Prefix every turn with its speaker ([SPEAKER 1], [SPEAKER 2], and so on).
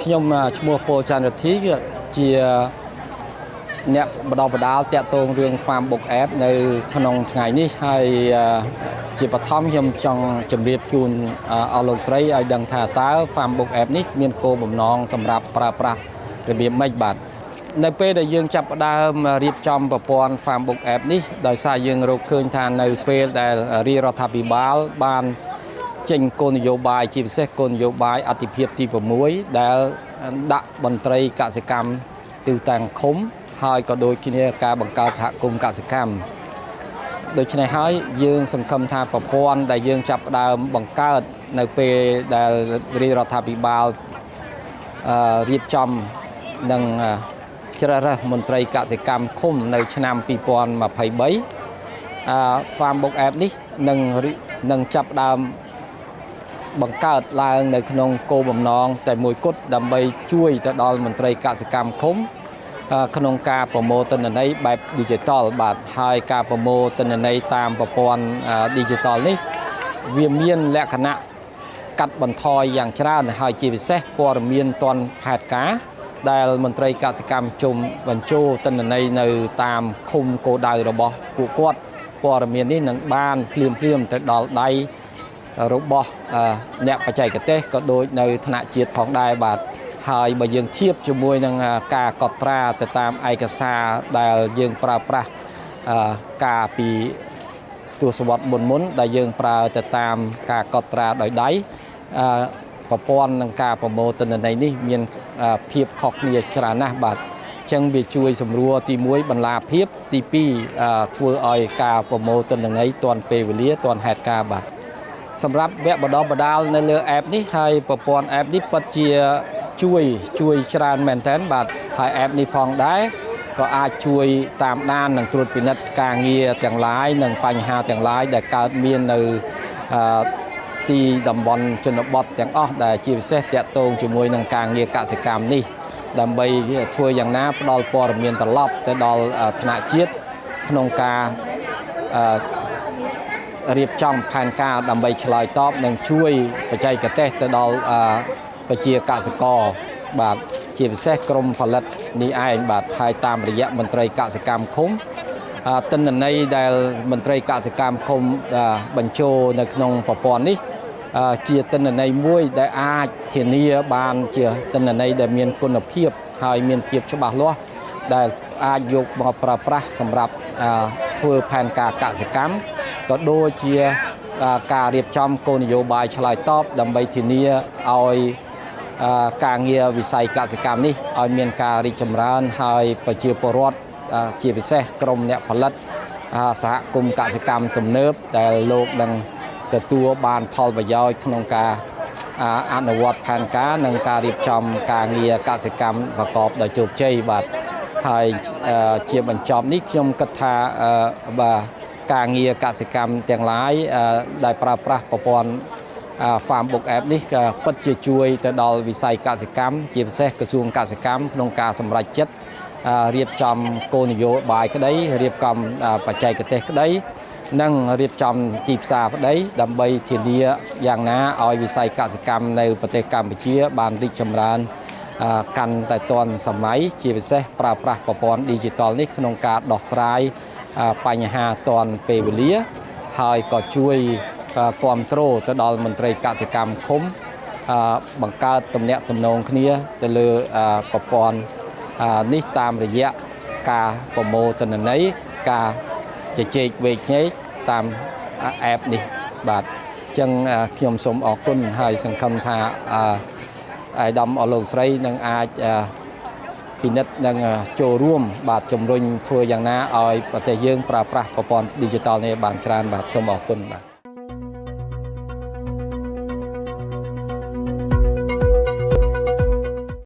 [SPEAKER 1] ខ្ញុំឈ្មោះពលច័ន្ទរទ្ធីជាអ្នកបដិបដាលតាក់ទងរឿង Farm Book App នៅក្នុងថ្ងៃនេះហើយជាបឋមខ្ញុំចង់ជម្រាបជូនអស់លោកស្រីឲ្យដឹងថាតើ Farm Book App នេះមានគោលបំណងសម្រាប់ប្រើប្រាស់របៀបម៉េចបាទនៅពេលដែលយើងចាប់ផ្ដើមរៀបចំប្រព័ន្ធ Farm Book App នេះដោយសារយើងរកឃើញថានៅពេលដែលរាជរដ្ឋាភិបាលបានចេញគោលនយោបាយជាពិសេសគោលនយោបាយអតិភិបទី6ដែលដាក់មន្ត្រីកសិកម្មទូទាំងឃុំហើយក៏ដូចគ្នាការបង្កើតសហគមន៍កសិកម្មដូច្នេះហើយយើងសង្ឃឹមថាប្រព័ន្ធដែលយើងចាប់ផ្ដើមបង្កើតនៅពេលដែលរាជរដ្ឋាភិបាលរៀបចំនិងជ្រើសរើសមន្ត្រីកសិកម្មឃុំនៅឆ្នាំ2023Farm Book App នេះនឹងចាប់ផ្ដើមបង្កើតឡើងនៅក្នុងគោលបំណងតែមួយគត់ដើម្បីជួយទៅដល់មន្ត្រីកសិកម្មឃុំក្នុងការប្រមូលទិន្នន័យបែប Digital បាទហើយការប្រមូលទិន្នន័យតាមប្រព័ន្ធ Digital នេះវាមានលក្ខណៈកាត់បន្ថយយ៉ាងច្រើនហើយជាពិសេសព័ត៌មានទាន់ហេតុការណ៍ដែលមន្ត្រីកសិកម្មជុំបញ្ចូលទិន្នន័យនៅតាមឃុំគោលដៅរបស់ពួកគាត់ព័ត៌មាននេះនឹងបានភ្លាមទៅដល់ដៃរបស់អ្នកបច្ចេកទេសក៏ដូចនៅថ្នាក់ជាតិផងដែរបាទហើយបើយើងធៀបជាមួយនឹងការកត់ត្រាទៅតាមឯកសារដែលយើងប្រើប្រាស់ការពីទសវត្សរ៍មុនដែលយើងប្រើទៅតាមការកត់ត្រាដោយដៃប្រព័ន្ធនឹងការប្រមូលទិន្នន័យនេះមានភាពខុសគ្នាច្រើនណាស់បាទអញ្ចឹងវាជួយសម្រួលទី1បន្លាភាពទី2ធ្វើឲ្យការប្រមូលទិន្នន័យទាន់ពេលវេលាទាន់ហេតុការណ៍បាទសម្រាប់វគ្គបណ្ដុះបណ្ដាលនៅលើ app នេះហើយប្រព័ន្ធ app នេះពិតជាជួយច្រើនមែនទែនបាទហើយ app នេះផងដែរក៏អាចជួយតាមដាននិងត្រួតពិនិត្យការងារទាំងឡាយនិងបញ្ហាទាំងឡាយដែលកើតមាននៅទីតំបន់ជនបទទាំងអស់ដែលជាពិសេសតាក់ទងជាមួយនឹងការងារកសិកម្មនេះដើម្បីធ្វើយ៉ាងណាផ្ដល់ព័ត៌មានត្រឡប់ទៅដល់ថ្នាក់ជាតិក្នុងការរៀបចំផែនការដើម្បីឆ្លើយតបនិងជួយបច្ចេកទេសទៅដល់ប្រជាកសិករបាទជាពិសេសក្រមផលិតនេះឯងបាទហើយតាមរយៈមន្ត្រីកសិកម្មឃុំទិន្នន័យដែលមន្ត្រីកសិកម្មឃុំបញ្ចូលនៅក្នុងប្រព័ន្ធនេះជាទិន្នន័យមួយដែលអាចធានាបានជាទិន្នន័យដែលមានគុណភាពហើយមានភាពច្បាស់លាស់ដែលអាចយកមកប្រើប្រាស់សម្រាប់ធ្វើផែនការកសិកម្មក៏ដូចជាការរៀបចំគោលនយោបាយឆ្លើយតបដើម្បីធានាឲ្យការងារវិស័យកសិកម្មនេះឲ្យមានការរីកចម្រើនហើយប្រជាពលរដ្ឋជាពិសេសក្រុមអ្នកផលិតសហគមន៍កសិកម្មទំនើបដែលលោកនឹងទទួលបានផលប្រយោជន៍ក្នុងការអនុវត្តផែនការនិងការរៀបចំការងារកសិកម្មប្រកបដោយជោគជ័យបាទហើយជាបញ្ចប់នេះខ្ញុំគិតថាបាទការងារកសិកម្មទាំងឡាយដែលប្រើប្រាស់ប្រព័ន្ធFarm Book App នេះក៏ពិតជាជួយទៅដល់វិស័យកសិកម្មជាពិសេសក្រសួងកសិកម្មក្នុងការសម្រេចចិត្តរៀបចំគោលនយោបាយក្តីរៀបចំបច្ចេកទេសក្តីនិងរៀបចំទីផ្សារក្តីដើម្បីធានាយ៉ាងណាឲ្យវិស័យកសិកម្មនៅប្រទេសកម្ពុជាបានរីកចម្រើនកាន់តែទាន់សម័យជាពិសេសប្រើប្រាស់ប្រព័ន្ធ Digital នេះក្នុងការដោះស្រាយបញ្ហាទាន់ពេលវេលាហើយក៏ជួយគ្រប់គ្រងទៅដល់មន្ត្រីកសិកម្មឃុំបង្កើតទំនាក់ទំនងគ្នាទៅលើប្រព័ន្ធនេះតាមរយៈការប្រមូលទិន្នន័យការជជែកវែកញែកតាម app នេះបាទអញ្ចឹងខ្ញុំសូមអរគុណហើយសង្ឃឹមថាអាយដាមអលោកស្រីនឹងអាចពិនិត្យនិងចូលរួមបាទជំរុញធ្វើយ៉ាងណាឲ្យប្រទេសយើងប្រើប្រាស់ប្រព័ន្ធ Digital នេះបានច្រើនបាទសូមអរគុណបាទ